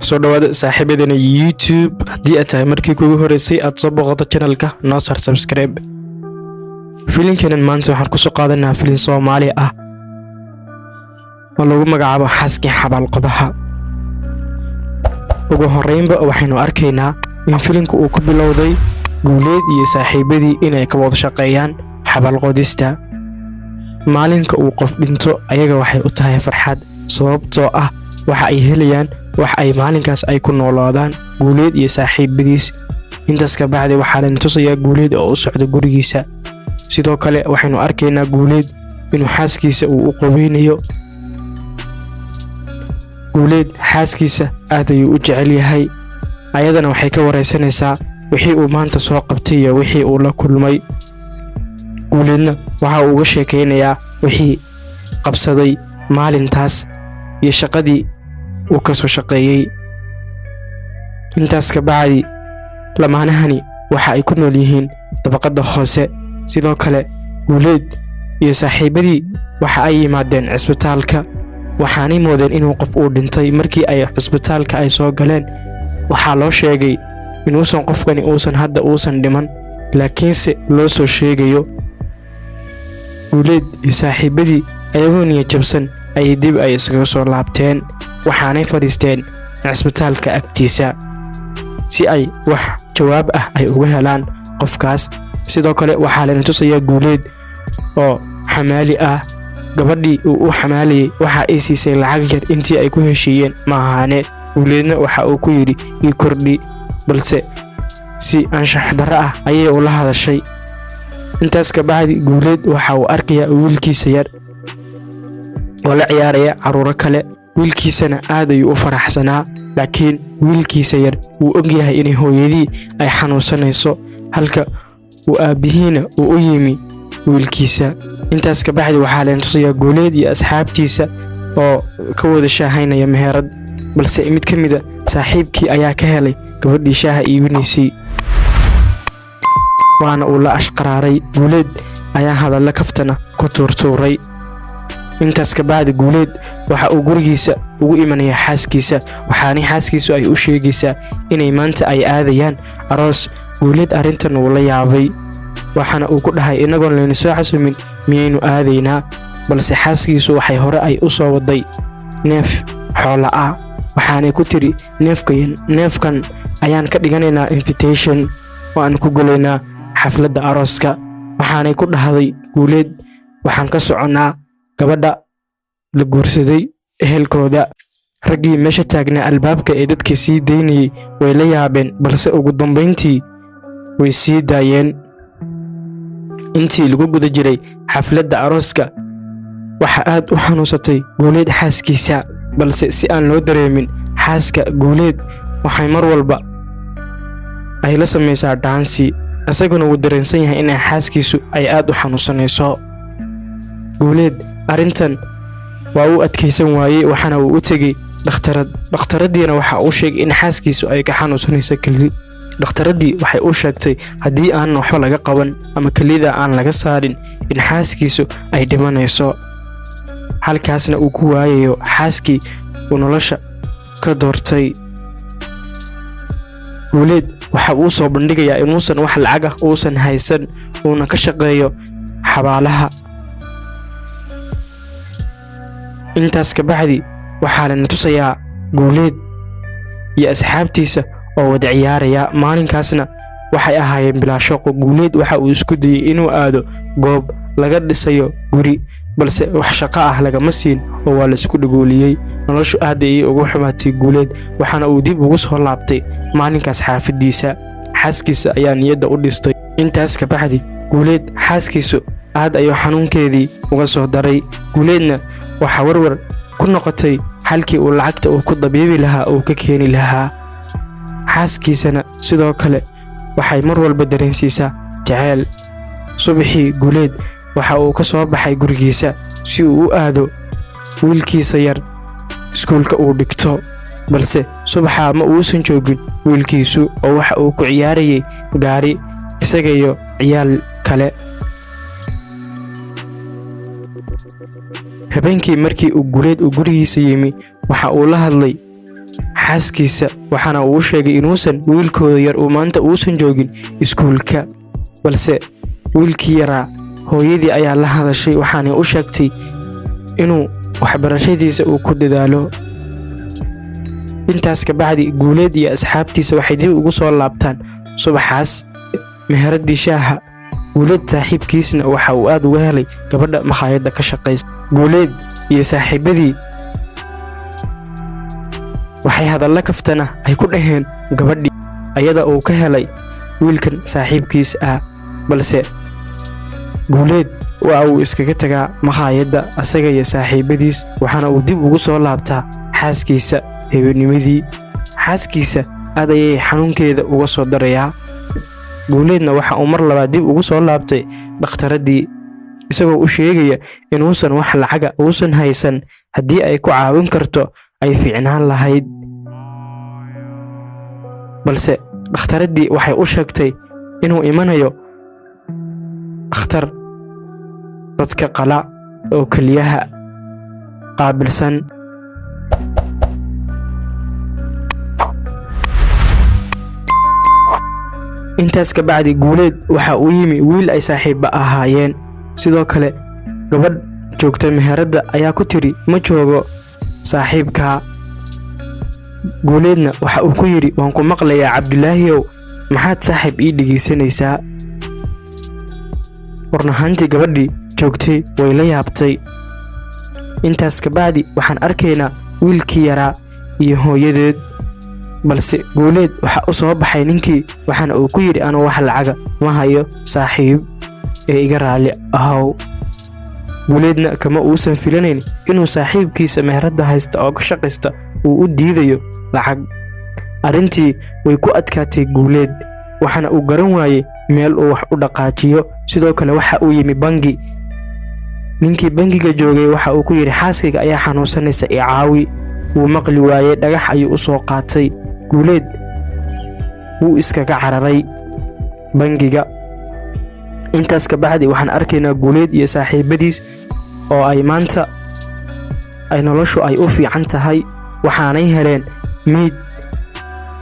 soo dhawaada saaxiibadena YouTube haddii aad tahay markii kugu horeysay aad soo booqato channelka noo sar subscribe. Filimkan maanta waxaan ku soo qaadanaa filim Soomaali ah oo lagu magacaabo Xaaskii Xabaalqodaha. ugu horeynba waxaynu arkaynaa in filimku uu ku bilowday Guuleed iyo saaxiibadii inay ka wada shaqeeyaan xabaalqodista. maalinka uu qof dhinto ayaga waxay u tahay farxad sababtoo ah waxa ay helayaan wax ay maalinkaas ay ku noolaadaan Guuleed iyo saaxiibadiis. intaas ka bacdi waxaa la tusayaa Guuleed oo u socda gurigiisa. sidoo kale waxaynu arkaynaa Guuleed inuu xaaskiisa uu u qoweynayo. Guuleed xaaskiisa aad ayuu u jecel yahay, ayadana waxay ka wareysanaysaa wixii uu maanta soo qabtay iyo wixii uu la kulmay. Guuleedna waxa uu uga sheekeynayaa wixii qabsaday maalintaas iyo shaqadii uu ka soo shaqeeyay. intaas ka bacdi lamaanahani waxa ay ku nool yihiin dabaqada hoose. sidoo kale Guuleed iyo saaxiibadii waxa ay yimaadeen cisbitaalka, waxaanay moodeen inuu qof uu dhintay. markii ay cisbitaalka ay soo galeen waxaa loo sheegay inuusan qofkani hadda uusan dhiman, laakiinse loo soo sheegayo. Guuleed iyo saaxiibadii ayagoo niyad jabsan ay dib ay iskaga soo laabteen, waxaanay fadhiisteen cisbitaalka agtiisa si ay wax jawaab ah ay uga helaan qofkaas. sidoo kale waxaa la tusayaa Guuleed oo xamaali ah. gabadhii uu xamaaliyay waxa ay siisay lacag yar intii ay ku heshiiyeen ma ahaane. Guuleedna waxa uu ku yiri ii kordhi, balse si anshax darro ah ayay u la hadashay. intaas ka bacdi Guuleed waxa uu arkayaa wiilkiisa yar oo la ciyaaraya caruuro kale. wiilkiisana aad ayuu u faraxsanaa, laakiin wiilkiisa yar wuu ogyahay in hooyadii ay xanuunsanayso halka uu aabihiina uu u yimi wiilkiisa. intaas ka bacdi waxaa la tusayaa Guuleed iyo asxaabtiisa oo ka wada shaahaynaya meherad, balse mid ka mid ah saaxiibkii ayaa ka helay gabadhii shaaha iibinaysay, waana uu la ashqaraaray. Guuleed ayaa hadalla kaftana ku tuurtuuray. intaas ka bacdi Guuleed waxa uu gurigiisa ugu imanayaa xaaskiisa, waxaana xaaskiisu ay u sheegaysaa inay maanta ay aadayaan aroos. Guuleed arrintan uu la yaabay, waxaana uu ku dhahay inagoon layna soo casumin miyaynu aadaynaa, balse xaaskiisu waxay hore ay u soo waday neef xoola ah. waxaanay ku tiri neefkan ayaan ka dhiganaynaa invitation oo aan ku galaynaa xafladda arooska. waxaanay ku dhahday Guuleed waxaan ka soconnaa gabadha la guursaday ehelkooda. raggii meesha taagnaa albaabka ee dadka sii daynayay way la yaabeen, balse ugu dambeyntii way sii daayeen. intii lagu guda jiray xafladda arooska waxa aad u xanuunsatay Guuleed xaaskiisa, balse si aan loo dareemin xaaska Guuleed waxay mar walba ay la samaysaa dhaansi, isaguna wuu dareensan yahay in xaaskiisu ay aad u xanuunsanayso. Guuleed arrintan waa uu adkaysan waayey, waxaana uu u tegay dhakhtaradiina waxa uu sheegay in xaaskiisu ay ka xanuunsanayso keli. dhakhtaradii waxay u sheegtay haddii aan waxba laga qaban ama kelida aan laga saarin in xaaskiisu ay dhimanayso, halkaasna uu ku waayayo xaaskii uu nolosha ka doortay. Guuleed waxa uu soo bandhigayaa inuusan wax lacag ah uusan haysan, uuna ka shaqeeyo xabaalaha. intaas ka bacdi waxaa la tusayaa Guuleed iyo asxaabtiisa oo wada ciyaaraya. maalinkaasna waxay ahaayeen bilaa shaqo. Guuleed waxa uu isku dayay inuu aado goob laga dhisayo guri, balse wax shaqo ah lagama siin oo waa la isku dhagooliyay. noloshu aad ayay ugu xumaatay Guuleed, waxaana uu dib ugu soo laabtay maalinkaas xaafadiisa. xaaskiisa ayaa niyadda u dhistay. intaas ka bacdi Guuleed xaaskiisu aad ayuu xanuunkeedii uga soo daray. Guuleedna waxa warwar ku noqotay halkii uu lacagta uu ku dabiibi lahaa oo ka keeni lahaa. xaaskiisana sidoo kale waxay mar walba dareensiisaa jacayl. subaxii Guuleed waxa uu ka soo baxay gurigiisa si uu u aado wiilkiisa yar iskuulka uu dhigto, balse subaxa ma uusan joogin wiilkiisu oo waxa uu ku ciyaarayay gaari isaga iyo ciyaal kale. habeenkii markii uu Guuleed gurigiisa yimi waxa uu la hadlay xaaskiisa waxaana uu sheegay inuusan wiilkooda yar uu maanta uusan joogin iskuulka, balse wiilkii yaraa hooyadii ayaa la hadashay waxaana u sheegtay inuu waxbarashadiisa uu ku dadaalo. intaas ka bacdi Guuleed iyo asxaabtiisa waxay dib ugu soo laabtaan subaxaas meheradii shaaha. Guuleed saaxiibkiisna waxa uu aad uga helay gabadha makhaayadda ka shaqeysa. Guuleed iyo saaxiibadii waxay hadalla kaftana ay ku dhaheen gabadhii ayada oo ka helay wiilkan saaxiibkiis ah, balse Guuleed waa uu iskaga tagaa makhaayadda asaga iyo saaxiibadiis waxaana uu dib ugu soo laabtaa xaaskiisa habeennimadii. xaaskiisa aad ayay xanuunkeeda uga soo darayaa. Guuleedna waxa uu mar labaad dib ugu soo laabtay dhakhtaradii isagoo u sheegaya inuusan wax lacaga uusan haysan, haddii ay ku caawin karto ay fiicnaan lahayd. balse dhakhtaradii waxay u sheegtay inuu imanayo dhakhtar dadka qala oo kaliyaha qaabilsan. intaas ka bacdi Guuleed waxa uu yimi wiil ay saaxiibo ahaayeen. sidoo kale gabadh joogta meheradda ayaa ku tiri ma joogo saaxiibka. Guuleedna waxa uu ku yiri waan ku maqlayaa Cabdilaahiyow, maxaad saaxiib ii dhigeysanaysaa? warnahaantii gabadhii joogtay way la yaabtay. intaas ka bacdi waxaan arkaynaa wiilkii yaraa iyo hooyadeed, balse Guuleed waxa uu soo baxay ninkii waxaana uu ku yiri anuu wax lacaga ma hayo saaxiib ee iga raali ahow. Guuleedna kama uusan filanayn inuu saaxiibkiisa meheradda haysta oo ka shaqeysta uu u diidayo lacag. arrintii way ku adkaatay Guuleed waxaana uu garan waayay meel uu wax u dhaqaajiyo. sidoo kale waxa uu yimi bangi. ninkii bangiga joogay waxa uu ku yiri xaaskayga ayaa xanuunsanaysa i caawi. wuu maqli waayay, dhagax ayuu u soo qaatay. Guuleed wuu iskaga cararay bangiga. intaas ka bacdi waxaan arkaynaa Guuleed iyo saaxiibadiis oo ay maanta ay noloshu ay u fiican tahay, waxaanay heleen meyd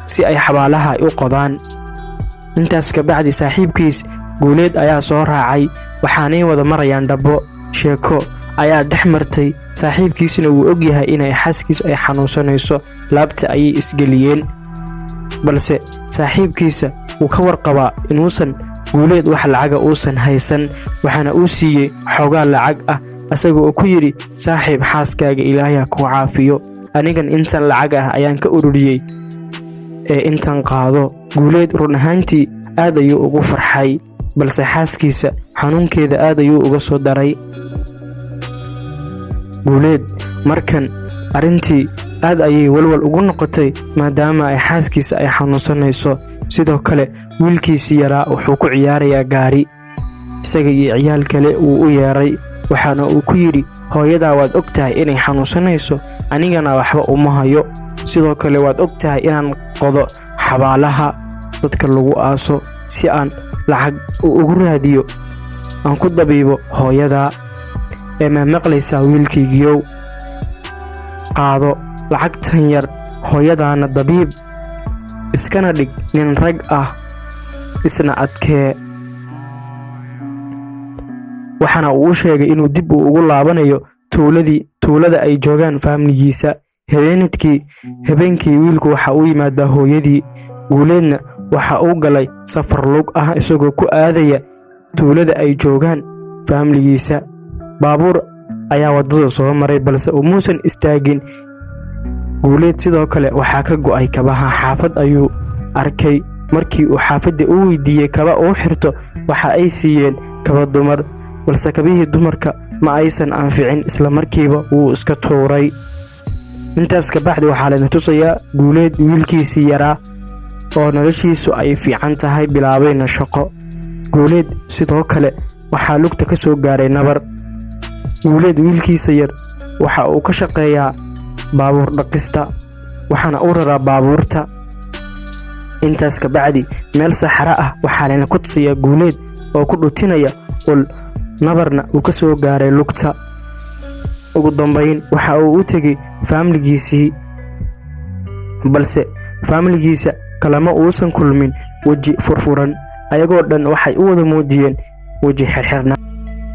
si ay xabaalaha u qodaan. intaas ka bacdi saaxiibkiis Guuleed ayaa soo raacay waxaanay wada marayaan dhabo. sheeko ayaa dhex martay, saaxiibkiisna wuu og yahay inay xaaskiis ay xanuunsanayso, laabta ayay isgeliyeen. balse saaxiibkiisa wuu ka warqabaa inuusan Guuleed wax lacaga uusan haysan, waxaana uu siiyey xoogaa lacag ah asaga oo ku yiri saaxiib xaaskaaga Ilaahay ha ku caafiyo, anigan intan lacag ah ayaan ka ururiyey ee intan qaado. Guuleed run ahaantii aad ayuu ugu farxay, balse xaaskiisa xanuunkeeda aad ayuu uga soo daray. Guuleed markan arrintii aad ayay walwal ugu noqotay maadaama ay xaaskiisa ay xanuunsanayso. sidoo kale wiilkiisii yaraa wuxuu ku ciyaarayaa gaari, isaga iyo ciyaal kale uu u yeeray waxaana uu ku yiri hooyadaa waad ogtahay inay xanuunsanayso, anigana waxba uma hayo. sidoo kale waad ogtahay inaan qodo xabaalaha dadka lagu aaso si aan lacag ugu raadiyo aan ku dabiibo hooyadaa. ma maqlaysaa wiilkaygiyow? qaado lacagtan yar, hooyadaana dabiib, iskana dhig nin rag ah, isna adkee. waxaana uu sheegay inuu dib ugu laabanayo tuulada ay joogaan faamiligiisa. habeenkii wiilku waxa uu yimaadaa hooyadii. Guuleedna waxa uu galay safar lug ah isagoo ku aadaya tuulada ay joogaan faamiligiisa. baabuur ayaa wadada soo maray balse muusan istaagin. Guuleed sidoo kale waxaa ka go'ay kabaha. xaafad ayuu arkay. markii uu xaafadda u weydiiyey kaba uu xirto waxa ay siiyeen kaba dumar, balse kabihii dumarka ma aysan anficin, isla markiiba wuu iska tuuray. intaas ka bacdi waxaa la tusayaa Guuleed wiilkiisii yaraa oo noloshiisu ay fiican tahay, bilaabayna shaqo. Guuleed sidoo kale waxaa lugta ka soo gaaray nabar. Guuleed wiilkiisa yar waxa uu ka shaqeeyaa baabuur dhaqista, waxaana uu raraa baabuurta. intaas ka bacdi meel saxara ah waxaa la ku tusayaa Guuleed oo ku dhutinaya ul, nabarna uu ka soo gaaray lugta. ugu dambeyn waxa uu u tagay faamiligiisii balse faamiligiisa kalama uusan kulmin weji furfuran. ayagoo dhan waxay u wada muujiyeen weji xirxirna.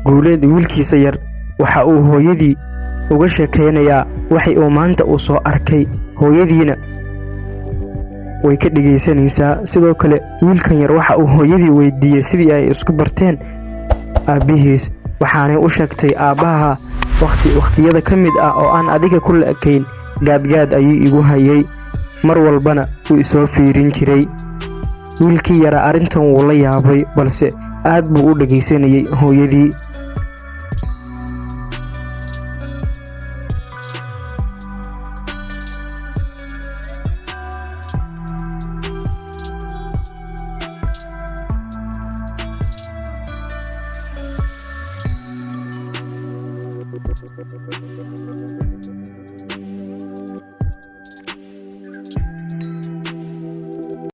Guuleed wiilkiisa yar waxa uu hooyadii uga sheekeynayaa waxay uu maanta u soo arkay. hooyadiina way ka dhigaysanaysaa. sidoo kale wiilkan yar waxa uu hooyadii weydiiyay sidii ay isku barteen aabihiis, waxaanay u sheegtay aabbaha waqtiyada ka mid ah oo aan adiga ku la'akayn gaadgaad ayuu igu hayay, mar walbana wuu isoo fiirin jiray. wiilkii yara arrintan wuu la yaabay, balse aad buu u dhagaysanayay hooyadii.